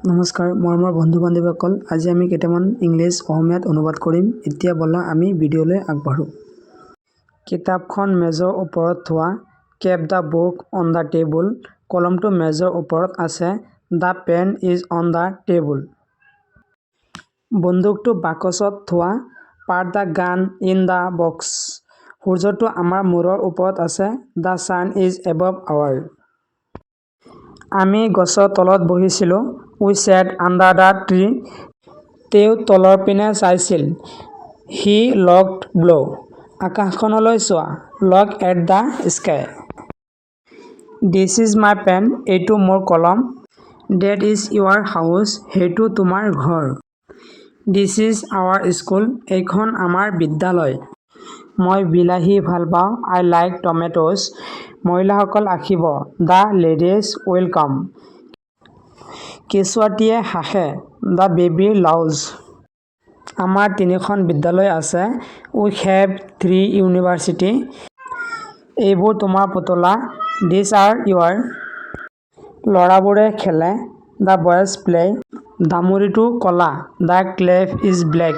নমস্কাৰ মৰমৰ বন্ধু বান্ধৱীসকল, আজি আমি কেইটামান ইংলিছ অসমীয়াত অনুবাদ কৰিম। এতিয়া বলা আমি ভিডিঅ'লৈ আগবাঢ়ো। কিতাপখন মেজৰ ওপৰত থোৱা। Keep the book on the table. কলমটো মেজৰ ওপৰত আছে। The pen is on the table. বন্দুকটো বাকচত থোৱা। পাট the gun in the box. সূৰ্যটো আমাৰ মূৰৰ ওপৰত আছে। The sun is above our. আমি গছৰ তলত বহিছিলোঁ। We sat under the tree. তেওঁ তলৰ পিনে চাইছিল। He looked below. আকাশখনলৈ চোৱা। Look at the sky. This is my pen. এইটো মোৰ কলম। That is your house. সেইটো তোমাৰ ঘৰ। This is our school. এইখন আমাৰ বিদ্যালয়। মই বিলাহী ভাল পাওঁ। I like tomatoes. মহিলাসকল আহিব। The ladies will come. কেঁচুৱাটিয়ে হাঁহে। The baby লাউজ। আমাৰ 3খন বিদ্যালয় আছে। We have 3 university. এইবোৰ তোমাৰ পুতলা। This are your. ল'ৰাবোৰে খেলে। The boys play. ডামুৰিটো ক'লা। দ্য ক্লেফ ইজ ব্লেক।